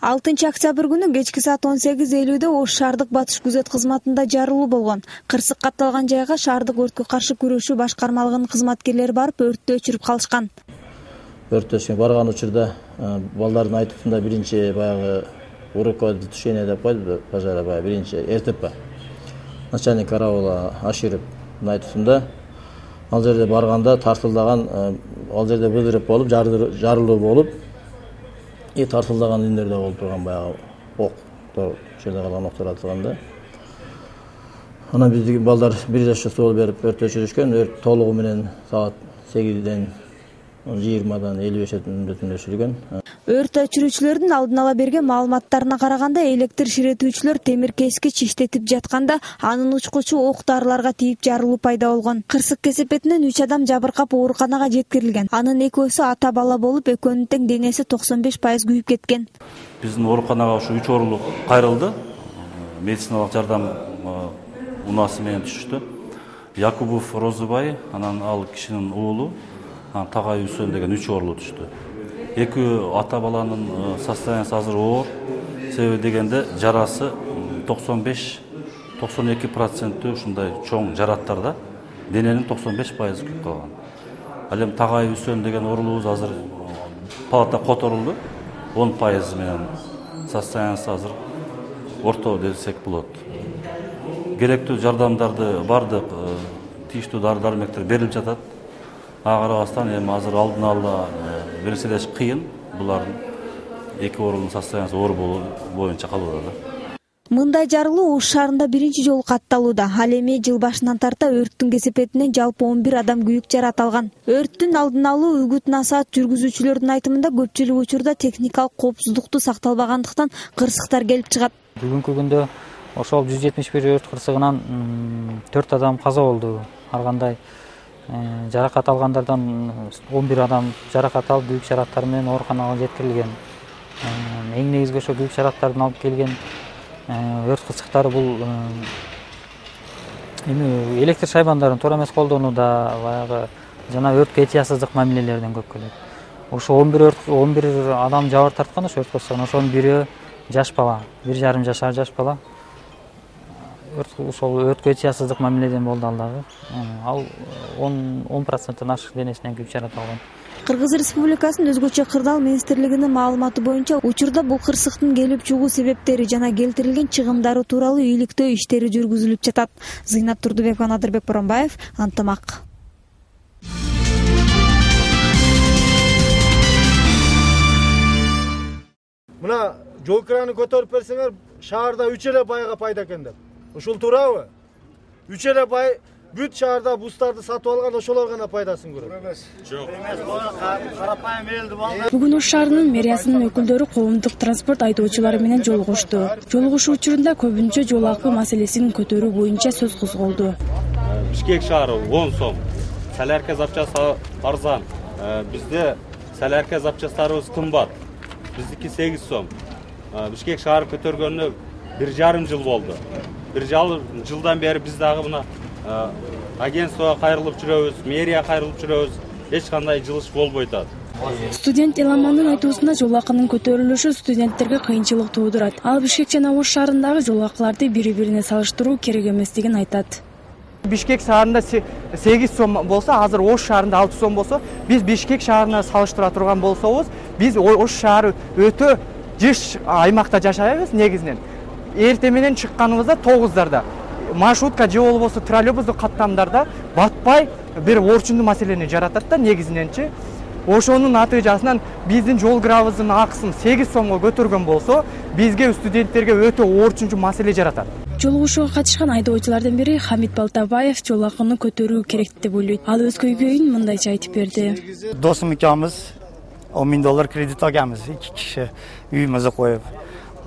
6 октябрь күнү кечки саат 18:50 Ош шаардык батыш күзөт кызматында жарылуу болгон. Кырсык катталган жайга шаардык өрткө каршы күрөшүү башкармалыгынын кызматкерлери барып өрттү өчүрүп калышкан. Өрттөшкөн барган учурда балдардын айтуусунда биринчи баягы руководитель деп койду, пожара баягы биринчи РТП. Начальник караула Ашировдун айтуусунда ал жерде барганда тартылдаган, ал жерде взрыв болуп, жарылуу болуп, тартылдаган индерде болуп турган баягы ок, жерде калган октор атылганда. Анан биздин балдар бир жашка суу берип өрт өчүрүшкөн. Өрт толугу менен саат 8-ден 20-дан 55 мүнөтүндө өчүрүлгөн. Өрт өчүрүүчүлөрдүн алдын ала берген маалыматтарына караганда электр ширетүүчүлөр темир кескич иштетип жатканда анын учкучу ок дарыларга тийип жарылуу пайда болгон. Кырсык кесепетинен 3 адам жабыркап ооруканага жеткирилген. Анын экөөсү ата бала болуп, экөөнүн тең денеси 95% күйүп кеткен. Биздин ооруканага ушу 3 оорулук кайрылды. Медициналык жардам унаасы менен түшүштү. Якубов Розыбай, анан ал кишинин уулу, Тагай Үсөн деген 3 оорулуу түштү. Экөө ата баланын состояниясы азыр оор. Себеби дегенде жарасы 95-92% ушундай чоң жараттарда, дененин 95% күйүп калган. Ал эми Тагай Үсөн деген оорулубуз азыр палата которулду. 10% менен состояниясы азыр орто десек болот. Керектүү жардамдарды бардык тийиштүү дары-дармектер берилип жатат. Ага карабастан эми азыр алдын ала берселеш кыйын. Булардын эки оорунун состояниясы оор болуу боюнча калууда. Мындай жарылуу Ош шаарында биринчи жолу катталууда. Ал эми жыл башынан тарта өрттүн кесепетинен жалпы 11 адам күйүк жарат алган. Өрттүн алдын алуу үгүт-насаат жүргүзүүчүлөрдүн айтымында көпчүлүк учурда техникалык коопсуздукту сакталбагандыктан кырсыктар келип чыгат. Бүгүнкү күндө ошол 171 өрт кырсыгынан 4 адам каза болду. Ар кандай жаракат алгандардан 11 адам жаракат алып, күйүк жарактар менен ооруканага жеткирилген. Эң негизги ошо күйүк жарактардын алып келген өрт кырсыктары бул эми электр шайбандарын туура эмес колдонууда, баягы жана өрткө этиятсыздык мамилелерден көп келет. Ошо 11 адам жабыр тарткан ошо өрт кырсыгынан, ошонун бири жаш бала, 1,5 жашар жаш бала. Ошол өрткө этиятсыздык мамиледен болду ал дагы. Ал 10% ашык денесинен күйүк жарат алган. Кыргыз Республикасынын өзгөчө кырдаал министрлигинин маалыматы боюнча учурда бул кырсыктын келип чыгуу себептери жана келтирилген чыгымдары тууралуу ийгиликтөө иштери жүргүзүлүп жатат. Зыйнат Турдубекова, Надырбек Боронбаев, Антымак. Мына жол краны көтөрүп берсеңер, шаарда 3 эле байга пайда экен деп. Ушул туурабы? 3 эле бай бүт шаарда бустарды сатып алган, ошолор гана пайдасын көрөт. Жок. Карапайым элди балдар. Бүгүн Ош шаарынын мэриясынын өкүлдөрү коомдук транспорт айдоочулары менен жолугушту. Жолугушуу учурунда көбүнчө жол акы маселесин көтөрүү боюнча сөз козголду. Бишкек шаары 10 сом, Салярка запчастары арзан. Бизде Салярка запчастарыбыз кымбат. Биздики 8 сом. Бишкек шаары көтөргөнүнө 1,5 жыл болду. 1,5 жылдан бери биз дагы мына агентствого кайрылып жүрөбүз, мэрия кайрылып жүрөбүз. Эч кандай жылыш болбой атат. Студент Эламандын айтуусунда жол акынын көтөрүлүшү студенттерге кыйынчылык туудурат. Ал Бишкек жана Ош шаарындагы жол акыларды бири-бирине салыштыруу керек эместигин айтат. Бишкек шаарында 8 сом болсо, азыр Ош шаарында 6 сом болсо, биз Бишкек шаарына салыштыра турган болсобуз, биз Ош шаары өтө жыш аймакта жашайбыз негизинен. Эрте менен чыкканыбызда 9-дарда маршрутка же болбосо троллейбустук каттамдарда батпай бир орчундуу маселени жаратат да негизиненчи. Ошонун натыйжасынан биздин жол кырабыздын акысын 8 сомго көтөргөн болсо, бизге студенттерге өтө орчунчу маселе жаратат. Жолугушууга катышкан айдоочулардын бири Хамит Балтабаев жол акыны көтөрүү керек деп ойлойт. Ал өз көйгөйүн мындайча айтып берди. Досум экөөбүз $10,000 кредит алганбыз, 2 киши үйүмүздү коюп.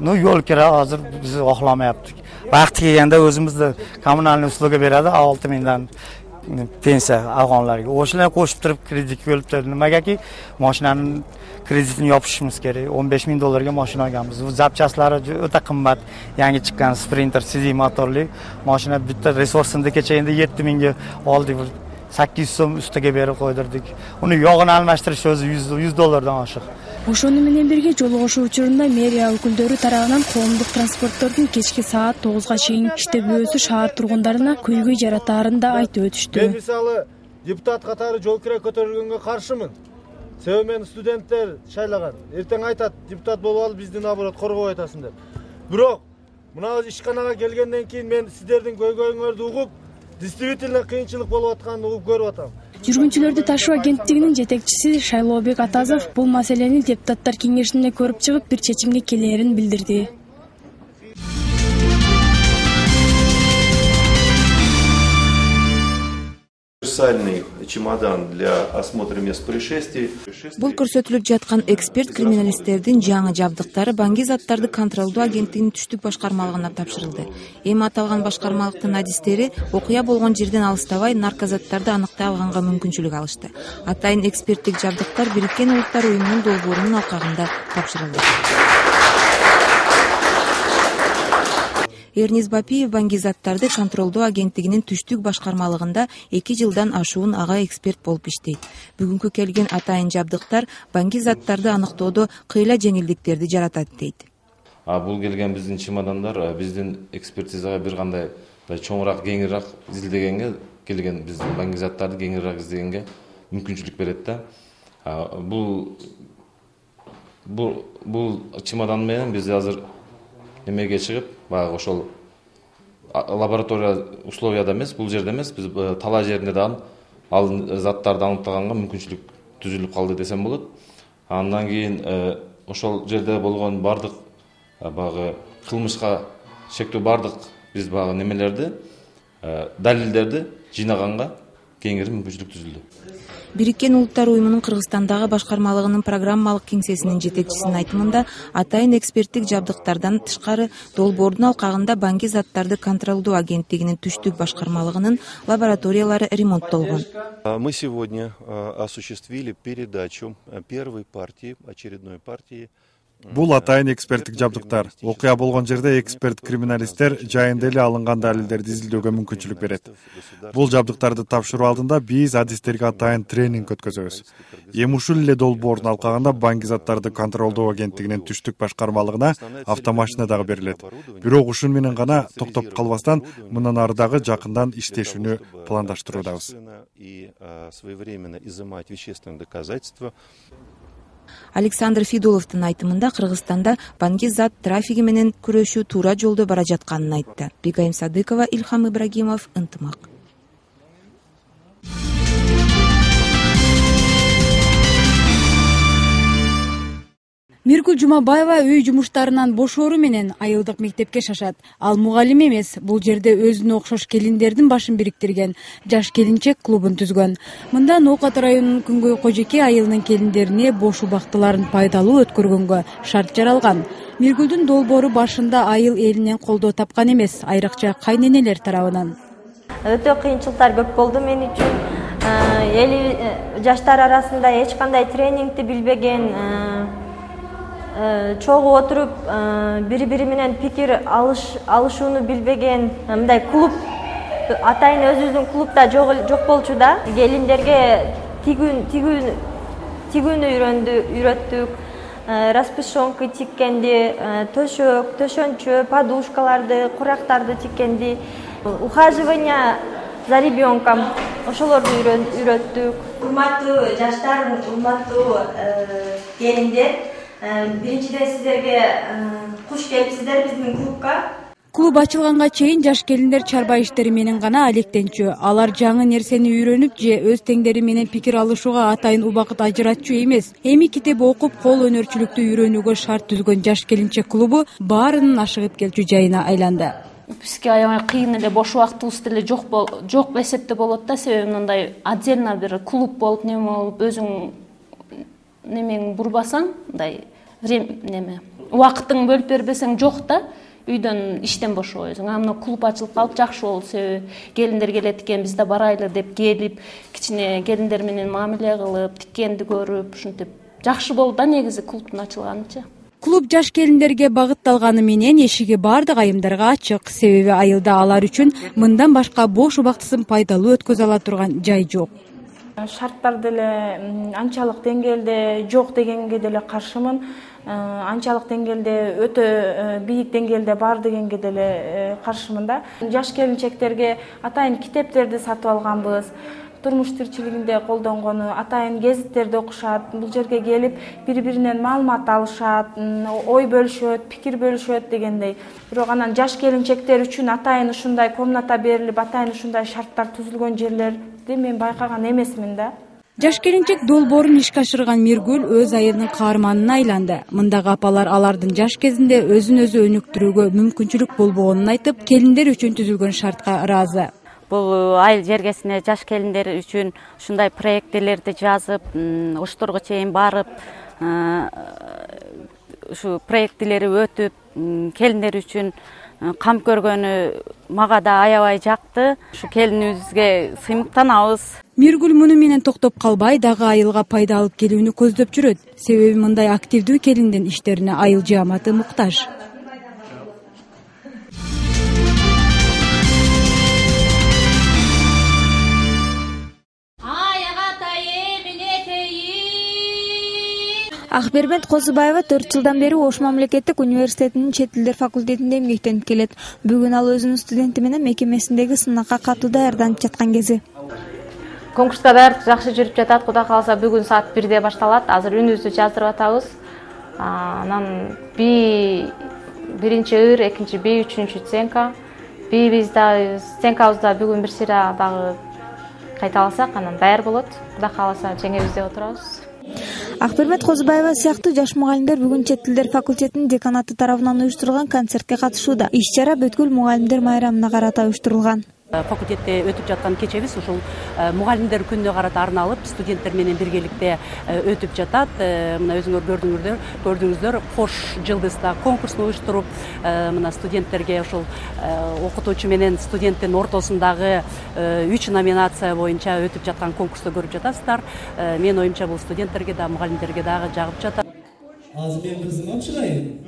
Yol kira hazır biz oxlamayaptık. Vakti kelganda özümüzde kommunalniy usluga beradi, 6,000 pensiya alganlarga. O'shalarni qo'shib turib kredit bo'libdi. Nimagaki mashinaning kreditini yopishimiz kerak. $15,000 mashina olganmiz. Bu zapchastlari o'ta qimmat. Yangi chiqqan Sprinter CD motorli mashina bitta resursini kecha endi 7,000 ga oldik. 800 so'm ustiga berib qo'ydirdik. Uni yog'ini almashtirish o'zi $100 dan oshiq. Ошону менен бирге жол кошуу учурунда мэрия өкүлдөрү тарабынан коомдук транспорттордун кечки саат 9га чейин иштебөөсү шаар тургундарына көйгөй жаратаарын да айтып өтүштү. Мен мисалы депутат катары жол кире көтөрүлгөнгө каршымын. Себеби мени студенттер шайлаган. Эртең айтат, депутат болуп алып бизди наоборот коргобой атасың деп. Бирок мына ишканага келгенден кийин мен сиздердин көйгөйүңөрдү угуп, действительно кыйынчылык болуп атканын угуп көрүп атам. Жүргүнчүлөрдү ташуу агенттигинин жетекчиси Шайлообек Атазов бул маселени депутаттар кеңешинде көрүп чыгып, бир чечимге келээрин билдирди. Универсальный чемодан для осмотра мест происшествий. Бул көрсөтүлүп жаткан эксперт криминалисттердин жаңы жабдыктары Банги заттарды контролдоо агенттигинин түштүк башкармалыгына тапшырылды. Эми аталган башкармалыктын адистери окуя болгон жерден алыстабай наркозаттарды аныктай алганга мүмкүнчүлүк алышты. Атайын эксперттик жабдыктар Бириккен Улуттар уюмунун долбоорунун алкагында тапшырылды. Эрниз Бапиев Банги заттарды контролдоо агенттигинин түштүк башкармалыгында 2 жылдан ашуун ага эксперт болуп иштейт. Бүгүнкү келген атайын жабдыктар Банги заттарды аныктоодо кыйла жеңилдиктерди жаратат дейт. Бул келген биздин чемодандар биздин экспертизага бир кандай чоңураак, кеңирээк изилдегенге келген биздин Банги заттарды кеңирээк издегенге мүмкүнчүлүк берет да. Бул чемодан менен биз азыр немеге чыгып, баягы ошол лаборатория условияда эмес, бул жерде эмес, биз талаа жеринде да ал заттарды аныктаганга мүмкүнчүлүк түзүлүп калды десем болот. Андан кийин ошол жерде болгон бардык баягы кылмышка шектүү бардык биз баягы немелерди, далилдерди жыйнаганга кеңири мүмкүнчүлүк түзүлдү. Бириккен Улуттар уюмунун Кыргызстандагы башкармалыгынын программалык кеңсесинин жетекчисинин айтымында, атайын эксперттик жабдыктардан тышкары долбоордун алкагында Банги заттарды контролдоо агенттигинин түштүк башкармалыгынын лабораториялары ремонттолгон. Мы сегодня осуществили передачу первой партии, очередной партии. Бул атайын эксперттик жабдыктар. Окуя болгон жерде эксперт криминалисттер жайында эле алынган далилдерди изилдөөгө мүмкүнчүлүк берет. Бул жабдыктарды тапшыруу алдында биз адистерге атайын тренинг өткөзөбүз. Эми ушул эле долбоордун алкагында Банги заттарды контролдоо агенттигинин түштүк башкармалыгына автомашина дагы берилет. Бирок ушун менен гана токтоп калбастан, мындан ары дагы жакындан иштешүүнү пландаштыруудабыз. Александр Фидуловдун айтымында Кыргызстанда Банги зат трафиги менен күрөшүү туура жолдо бара жатканын айтты. Бигайым Садыкова, Илхам Ибрагимов, Ынтымак. Миргүл Жумабаева үй жумуштарынан бошоору менен айылдык мектепке шашат. Ал мугалим эмес, бул жерде өзүнө окшош келиндердин башын бириктирген жаш келинчек клубун түзгөн. Мында Ноокат районунун Күнгөй Кожеке айылынын келиндерине бош убактыларын пайдалуу өткөргөнгө шарт жаралган. Миргүлдүн долбоору башында айыл элинен колдоо тапкан эмес, айрыкча кайненелер тарабынан. Өтө кыйынчылыктар көп болду мен үчүн. Жаштар арасында эч кандай тренингди билбеген, чогуу отуруп бири-бири менен пикир алышууну билбеген мындай клуб атайын өзүбүздүн клубда жок болчу да. Келиндерге тигүүнү үйрөттүк, распушонка тиккенди, төшөк, төшөнчө, подушкаларды, курактарды тиккенди, ухаживание за ребенком ошолорду үйрөттүк. Урматтуу жаштар, урматтуу келиндер, биринчиден сиздерге куш келипсиздер биздин клубка. Клуб ачылганга чейин жаш келиндер чарба иштери менен гана алектенчү. Алар жаңы нерсени үйрөнүп же өз теңдери менен пикир алышууга атайын убакыт ажыратчу эмес. Эми китеп окуп, кол өнөрчүлүктү үйрөнүүгө шарт түзгөн жаш келинчек клубу баарынын ашыгып келчү жайына айланды. Бизге аябай кыйын эле, бош убактыбыз деле жок эсепте болот да, себеби мындай отдельно бир клуб болуп, неме болуп, өзүң немең бурбасаң, мындай убакытың бөлүп бербесең жок да, үйдөн иштен бошобойсуң. Мына клуб ачылып калып жакшы болду, себеби келиндер келет экен, биз да барайлы деп келип, кичине келиндер менен мамиле кылып, тиккенди көрүп, ушинтип жакшы болду да негизи клубтун ачылганычы. Клуб жаш келиндерге багытталганы менен эшиги бардык айымдарга ачык, себеби айылда алар үчүн мындан башка бош убактысын пайдалуу өткөзө ала турган жай жок. Шарттар деле анчалык деңгээлде жок дегенге деле каршымын. Анчалык деңгээлде өтө бийик деңгээлде бар дегенге деле каршымын да. Жаш келинчектерге атайын китептерди сатып алганбыз. Турмуш тирчилигинде колдонгону, атайын гезиттерди окушат, бул жерге келип бири-биринен маалымат алышат, ой бөлүшөт, пикир бөлүшөт дегендей. Бирок анан жаш келинчектер үчүн атайын ушундай комната берилип, атайын ушундай шарттар түзүлгөн жерлерди мен байкаган эмесмин да. Жаш келинчек долбоорун ишке ашырган Миргүл өз айылынын каарманына айланды. Мындагы апалар алардын жаш кезинде өзүн өзү өнүктүрүүгө мүмкүнчүлүк болбогонун айтып, келиндер үчүн түзүлгөн шартка ыраазы. Бул айыл жергесине жаш келиндер үчүн ушундай проекттелерди жазып, ошторго чейин барып, ушу проекттелери өтүп, келиндер үчүн кам көргөнү мага да аябай жакты. Ушу келинибизге сыймыктанабыз. Миргүл муну менен токтоп калбай, дагы айылга пайда алып келүүнү көздөп жүрөт. Себеби мындай активдүү келиндин иштерине айыл жааматы муктаж. Акбербент Козубаева 4 жылдан бери Ош мамлекеттик университетинин чет тилдер факультетинде эмгектенип келет. Бүгүн ал өзүнүн студенти менен мекемесиндеги сынакка катуу даярданып жаткан кези. Конкурска даярдык жакшы жүрүп жатат. Кудай кааласа бүгүн саат 1-де башталат. Азыр үнүбүздү жаздырып атабыз. Анан биринчи ыр, экинчи би, үчүнчү стенка. Стенкабызда бүгүн бир сыйра дагы кайталасак, анан даяр болот. Кудай кааласа жеңебиз деп отурабыз. Акбербент Козубаева сыяктуу жаш мугалимдер бүгүн чет тилдер факультетинин деканаты тарабынан уюштурулган концертке катышууда. Иш-чара бүткүл мугалимдер майрамына карата уюштурулган. Факультетте өтүп жаткан кечебиз ушул мугалимдер күнүнө карата арналып, студенттер менен биргеликте өтүп жатат. Мына өзүңөр көрдүңүздөр, кош жылдызда конкурсун уюштуруп, мына студенттерге ушул окутуучу менен студенттин ортосундагы 3 номинация боюнча өтүп жаткан конкурсту көрүп жатасыздар. Мен оюмча бул студенттерге да, мугалимдерге дагы жагып жатат. Азыр мен кызыма чырайын,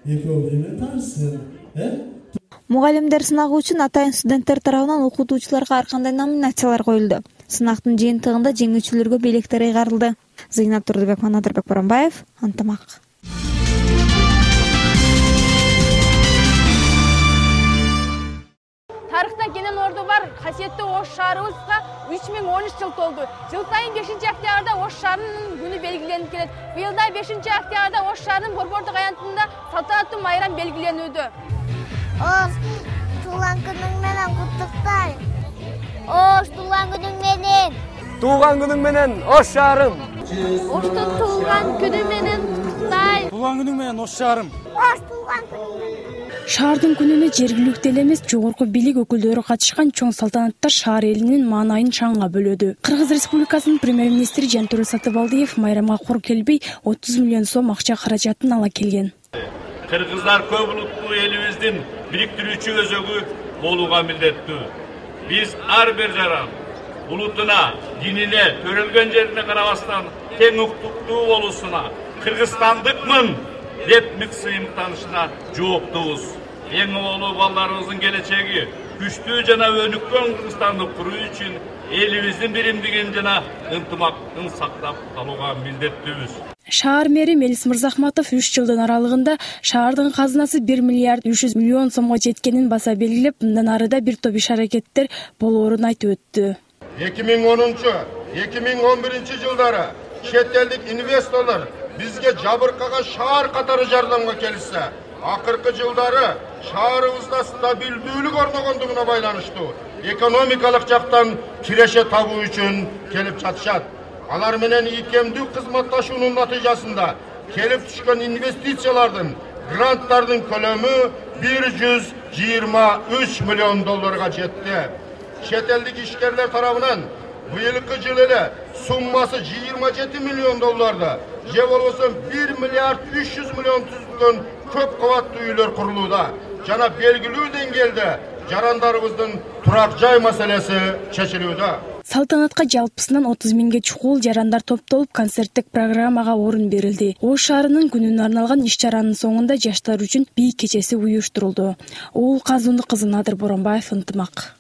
экөө эме таарсын, Мугалимдер сынагы үчүн атайын студенттер тарабынан окутуучуларга ар кандай номинациялар коюлду. Сынактын жыйынтыгында жеңүүчүлөргө белектер ыйгарылды. Зыйнат Турдубек, Манадырбек Боронбаев, Ынтымак. Тарыхта кенен орду бар касиеттүү Ош шаарыбызга 3013 жыл толду. Жыл сайын 5-октябрда Ош шаарынын күнү белгиленип келет. Быйыл да 5-октябрда Ош шаарынын борбордук аянтында салтанаттуу майрам белгиленүүдө. Ош туулган күнүң менен куттуктайм. Ош туулган күнүң менен. Туулган күнүң менен Ош шаарым. Оштун туулган күнү менен куттуктайм. Туулган күнүң менен Ош шаарым. Ош туулган күнү. Шаардын күнүнө жергиликтүү эле эмес, жогорку бийлик өкүлдөрү катышкан чоң салтанаттар шаар элинин маанайын чаңга бөлөдү. Кыргыз Республикасынын премьер-министри Жантөре Сатыбалдиев майрамга кур келбей 30 миллион сом акча каражатын ала келген. Кыргыздар көп улуттуу элибиздин бириктирүүчү өзөгү болууга милдеттүү. Биз ар бир жаран улутуна, динине, төрөлгөн жерине карабастан тең укуктуу болуусуна, кыргызстандыкмын деп мик сыймыктанышына жооптубуз. Эң улуу балдарыбыздын келечеги күчтүү жана өнүккөн Кыргызстанды куруу үчүн элибиздин биримдигин жана ынтымактын сактап калууга милдеттүүбүз. Шаар мэри Мелис Мырзахматов 3 жылдын аралыгында шаардын казынасы 1 миллиард 300 миллион сомго жеткенин баса белгилеп, мындан арыда бир топ иш-аракеттер болоорун айтып өттү. 2010-2011 жылдары чет элдик инвесторлор бизге жабыркаган шаар катары жардамга келишсе, акыркы жылдары шаарыбызда стабилдүүлүк орногондугуна байланыштуу экономикалык жактан киреше табуу үчүн келип жатышат. Алар менен ийкемдүү кызматташуунун натыйжасында келип түшкөн инвестициялардын, гранттардын көлөмү 123 миллион долларга жетти. Чет элдик ишкерлер тарабынан быйылкы жылы эле суммасы 27 миллион долларды, же болбосо 1 миллиард 300 миллион түзүлгөн көп кабаттуу үйлөр курулууда. Жана белгилүү деңгээлде жарандарыбыздын турак жай маселеси чечилүүдө. Салтанатка жалпысынан 30 миңге чукул жарандар топтолуп, концерттик программага орун берилди. Ош шаарынын күнүнө арналган иш-чаранын соңунда жаштар үчүн бий кечеси уюштурулду. Уул Казундук кызы Надыр Боронбаев, Ынтымак.